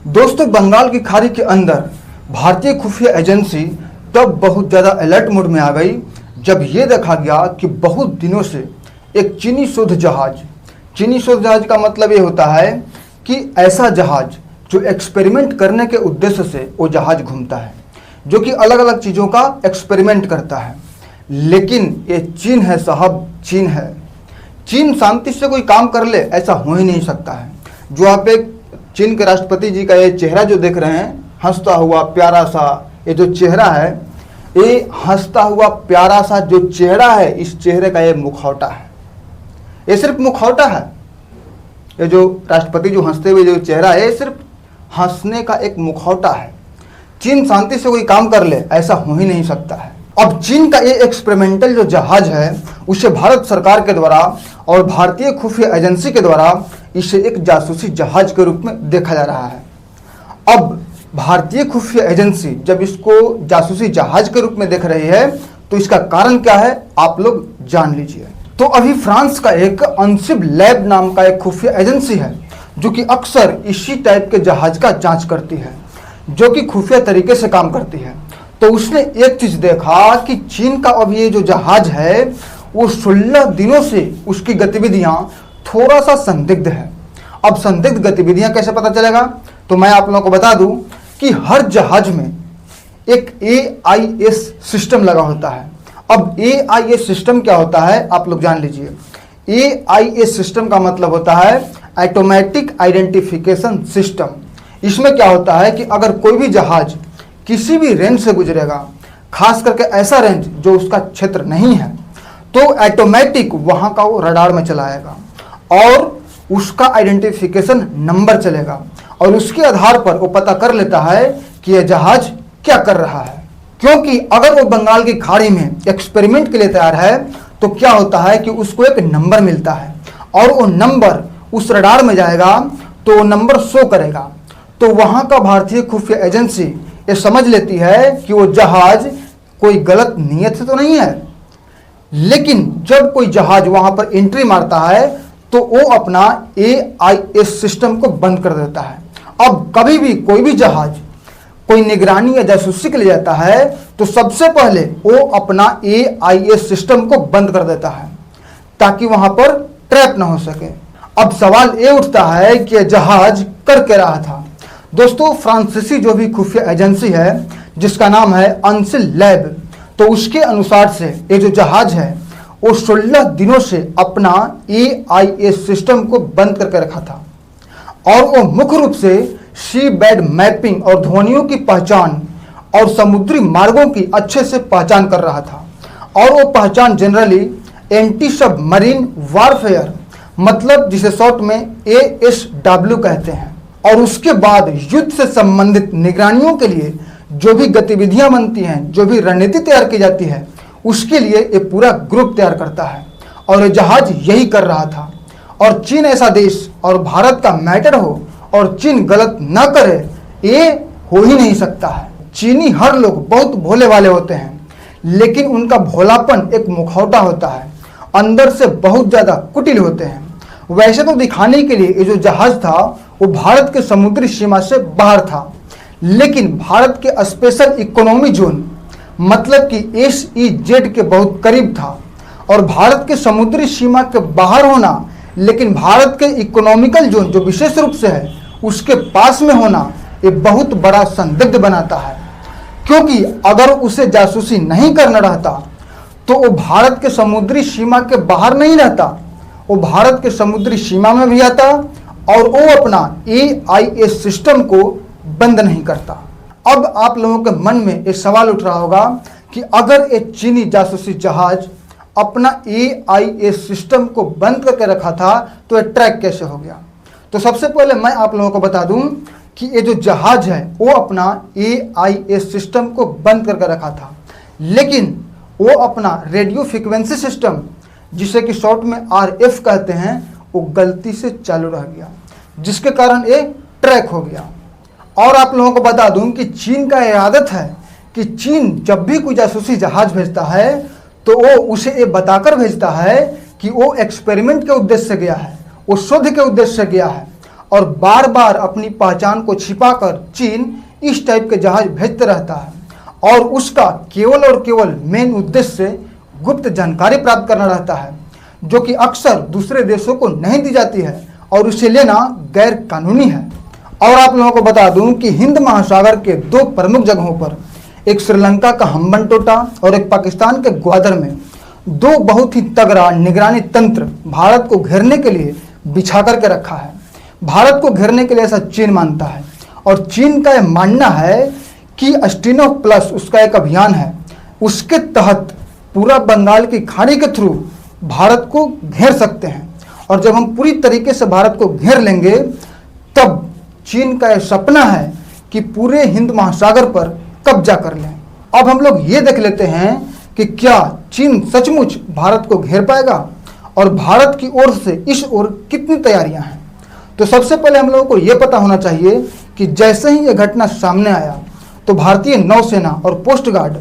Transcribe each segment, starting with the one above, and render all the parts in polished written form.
दोस्तों, बंगाल की खाड़ी के अंदर भारतीय खुफिया एजेंसी तब बहुत ज़्यादा अलर्ट मोड में आ गई जब ये देखा गया कि बहुत दिनों से एक चीनी शोध जहाज का मतलब ये होता है कि ऐसा जहाज जो एक्सपेरिमेंट करने के उद्देश्य से वो जहाज घूमता है, जो कि अलग अलग चीज़ों का एक्सपेरिमेंट करता है। लेकिन ये चीन है साहब, चीन है। चीन शांति से कोई काम कर ले ऐसा हो ही नहीं सकता है। जो आप एक चीन के राष्ट्रपति जी का ये चेहरा जो देख रहे हैं, हंसता हुआ प्यारा सा ये जो चेहरा है, ये हंसता हुआ प्यारा सा जो चेहरा है, इस चेहरे का ये मुखौटा है। ये सिर्फ मुखौटा है। ये जो राष्ट्रपति जो हंसते हुए जो चेहरा है, ये सिर्फ हंसने का एक मुखौटा है। चीन शांति से कोई काम कर ले ऐसा हो ही नहीं सकता है। अब चीन का ये एक्सपेरिमेंटल जो जहाज है, उसे भारत सरकार के द्वारा और भारतीय खुफिया एजेंसी के द्वारा इसे एक जासूसी जहाज के रूप में देखा जा रहा है। अब भारतीय खुफिया एजेंसी जब इसको जासूसी जहाज के रूप में देख रही है तो इसका कारण क्या है आप लोग जान लीजिए। तो अभी फ्रांस का एक अनसिब लैब नाम का एक खुफिया एजेंसी है जो कि अक्सर इसी टाइप के जहाज का जांच करती है, जो कि खुफिया तरीके से काम करती है। तो उसने एक चीज देखा कि चीन का अब ये जो जहाज है वो 16 दिनों से उसकी गतिविधियां थोड़ा सा संदिग्ध है। अब संदिग्ध गतिविधियां कैसे पता चलेगा, तो मैं आप लोगों को बता दूं कि हर जहाज में एक AIS सिस्टम लगा होता है। अब AIS सिस्टम क्या होता है आप लोग जान लीजिए। AIS सिस्टम का मतलब होता है ऑटोमेटिक आइडेंटिफिकेशन सिस्टम। इसमें क्या होता है कि अगर कोई भी जहाज किसी भी रेंज से गुजरेगा, खास करके ऐसा रेंज जो उसका क्षेत्र नहीं है, तो ऑटोमेटिक वहां का वो रडार में चलाएगा और उसका आइडेंटिफिकेशन नंबर चलेगा और उसके आधार पर वो पता कर लेता है कि यह जहाज क्या कर रहा है। क्योंकि अगर वो बंगाल की खाड़ी में एक्सपेरिमेंट के लिए तैयार है तो क्या होता है कि उसको एक नंबर मिलता है और वो नंबर उस रडार में जाएगा तो वो नंबर शो करेगा। तो वहां का भारतीय खुफिया एजेंसी ये समझ लेती है कि वो जहाज कोई गलत नीयत से तो नहीं है। लेकिन जब कोई जहाज वहां पर एंट्री मारता है तो वो अपना AIS सिस्टम को बंद कर देता है। अब कभी भी कोई भी जहाज कोई निगरानी या जासूसी के लिए जाता है तो सबसे पहले वो अपना AIS सिस्टम को बंद कर देता है ताकि वहां पर ट्रैप ना हो सके। अब सवाल ये उठता है कि यह जहाज कर क्या रहा था। दोस्तों, फ्रांसीसी जो भी खुफिया एजेंसी है जिसका नाम है अनसिब लैब, तो उसके अनुसार से ये जो जहाज है वो 16 दिनों से अपना AIS सिस्टम को बंद करके रखा था और वो मुख्य रूप से सी बेड मैपिंग और ध्वनियों की पहचान और समुद्री मार्गों की अच्छे से पहचान कर रहा था। और वो पहचान जनरली एंटी सबमरीन वारफेयर, मतलब जिसे शॉर्ट में ASW कहते हैं, और उसके बाद युद्ध से संबंधित निगरानियों के लिए जो भी गतिविधियां बनती हैं, जो भी रणनीति तैयार की जाती है, उसके लिए ये पूरा ग्रुप तैयार करता है। और ये जहाज यही कर रहा था। और चीन ऐसा देश और भारत का मैटर हो और चीन गलत न करे, ये हो ही नहीं सकता है। चीनी हर लोग बहुत भोले वाले होते हैं, लेकिन उनका भोलापन एक मुखौटा होता है, अंदर से बहुत ज्यादा कुटिल होते हैं। वैसे तो दिखाने के लिए ये जो जहाज था वो भारत के समुद्री सीमा से बाहर था, लेकिन भारत के स्पेशल इकोनॉमी जोन मतलब कि SEZ के बहुत करीब था। और भारत के समुद्री सीमा के बाहर होना, लेकिन भारत के इकोनॉमिकल जोन जो विशेष रूप से है उसके पास में होना, ये बहुत बड़ा संदिग्ध बनाता है। क्योंकि अगर उसे जासूसी नहीं करना रहता तो वो भारत के समुद्री सीमा के बाहर नहीं रहता, वो भारत के समुद्री सीमा में भी आता और वो अपना AIS सिस्टम को बंद नहीं करता। अब आप लोगों के मन में एक सवाल उठ रहा होगा कि अगर एक चीनी जासूसी जहाज अपना AIS सिस्टम को बंद करके रखा था तो ये ट्रैक कैसे हो गया। तो सबसे पहले मैं आप लोगों को बता दूं कि ये जो जहाज है वो अपना AIS सिस्टम को बंद करके रखा था, लेकिन वो अपना रेडियो फ्रीक्वेंसी सिस्टम जिसे कि शॉर्ट में RF कहते हैं, वो गलती से चालू रह गया, जिसके कारण ये ट्रैक हो गया। और आप लोगों को बता दूं कि चीन का यह आदत है कि चीन जब भी कोई जासूसी जहाज भेजता है तो वो उसे ये बताकर भेजता है कि वो एक्सपेरिमेंट के उद्देश्य से गया है, वो शोध के उद्देश्य से गया है। और बार बार अपनी पहचान को छिपाकर चीन इस टाइप के जहाज भेजते रहता है और उसका केवल और केवल मेन उद्देश्य गुप्त जानकारी प्राप्त करना रहता है, जो कि अक्सर दूसरे देशों को नहीं दी जाती है और उसे लेना गैर कानूनी है। और आप लोगों को बता दूं कि हिंद महासागर के दो प्रमुख जगहों पर, एक श्रीलंका का हम्बनटोटा और एक पाकिस्तान के ग्वादर में, दो बहुत ही तगड़ा निगरानी तंत्र भारत को घेरने के लिए बिछा करके रखा है। भारत को घेरने के लिए ऐसा चीन मानता है और चीन का यह मानना है कि स्टीनो प्लस उसका एक अभियान है, उसके तहत पूरा बंगाल की खाड़ी के थ्रू भारत को घेर सकते हैं। और जब हम पूरी तरीके से भारत को घेर लेंगे तब चीन का यह सपना है कि पूरे हिंद महासागर पर कब्जा कर लें। अब हम लोग ये देख लेते हैं कि क्या चीन सचमुच भारत को घेर पाएगा और भारत की ओर से इस ओर कितनी तैयारियां हैं। तो सबसे पहले हम लोगों को यह पता होना चाहिए कि जैसे ही यह घटना सामने आया तो भारतीय नौसेना और कोस्ट गार्ड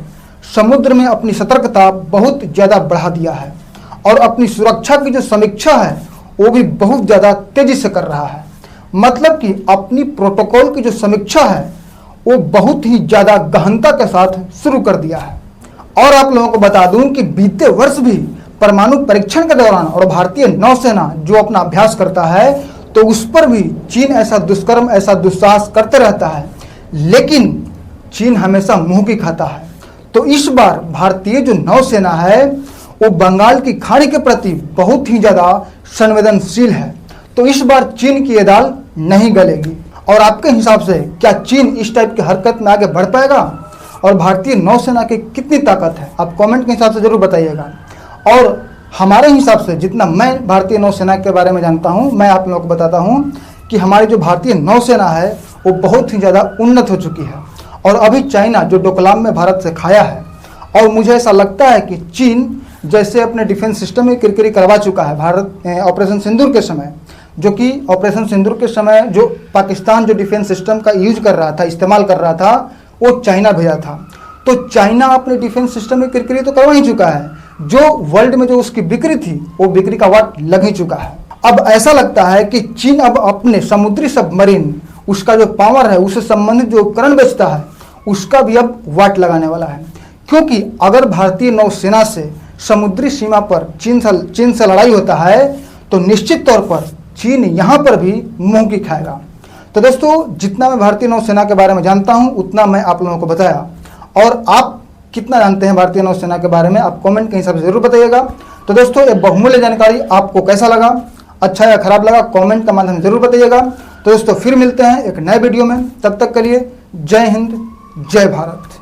समुद्र में अपनी सतर्कता बहुत ज़्यादा बढ़ा दिया है और अपनी सुरक्षा की जो समीक्षा है वो भी बहुत ज़्यादा तेजी से कर रहा है। मतलब कि अपनी प्रोटोकॉल की जो समीक्षा है वो बहुत ही ज़्यादा गहनता के साथ शुरू कर दिया है। और आप लोगों को बता दूं कि बीते वर्ष भी परमाणु परीक्षण के दौरान और भारतीय नौसेना जो अपना अभ्यास करता है तो उस पर भी चीन ऐसा दुष्कर्म, ऐसा दुस्साहस करते रहता है, लेकिन चीन हमेशा मुंह की खाता है। तो इस बार भारतीय जो नौसेना है वो बंगाल की खाड़ी के प्रति बहुत ही ज़्यादा संवेदनशील है। तो इस बार चीन की ये दाल नहीं गलेगी। और आपके हिसाब से क्या चीन इस टाइप की हरकत में आगे बढ़ पाएगा और भारतीय नौसेना की कितनी ताकत है, आप कमेंट के हिसाब से जरूर बताइएगा। और हमारे हिसाब से जितना मैं भारतीय नौसेना के बारे में जानता हूँ, मैं आप लोगों को बताता हूँ कि हमारी जो भारतीय नौसेना है वो बहुत ही ज़्यादा उन्नत हो चुकी है। और अभी चाइना जो डोकलाम में भारत से खाया है, और मुझे ऐसा लगता है कि चीन जैसे अपने डिफेंस सिस्टम में किरकिरी करवा चुका है भारत ऑपरेशन सिंदूर के समय, जो कि ऑपरेशन सिंदूर के समय जो पाकिस्तान जो डिफेंस सिस्टम का यूज कर रहा था, इस्तेमाल कर रहा था, वो चाइना भेजा था। तो चाइना अपने डिफेंस सिस्टम में किरकिरी तो करवा ही चुका है, जो वर्ल्ड में जो उसकी बिक्री थी वो बिक्री का वाट लग ही चुका है। अब ऐसा लगता है कि चीन अब अपने समुद्री सबमरीन, उसका जो पावर है, उससे संबंधित जो उपकरण बेचता है, उसका भी अब वाट लगाने वाला है। क्योंकि अगर भारतीय नौसेना से समुद्री सीमा पर चीन से लड़ाई होता है तो निश्चित तौर पर चीन यहाँ पर भी मुंह की खाएगा। तो दोस्तों, जितना मैं भारतीय नौसेना के बारे में जानता हूँ उतना मैं आप लोगों को बताया, और आप कितना जानते हैं भारतीय नौसेना के बारे में आप कमेंट के हिसाब से जरूर बताइएगा। तो दोस्तों, ये बहुमूल्य जानकारी आपको कैसा लगा, अच्छा या खराब लगा, कमेंट के माध्यम से जरूर बताइएगा। तो दोस्तों, फिर मिलते हैं एक नए वीडियो में, तब तक के लिए जय हिंद, जय भारत।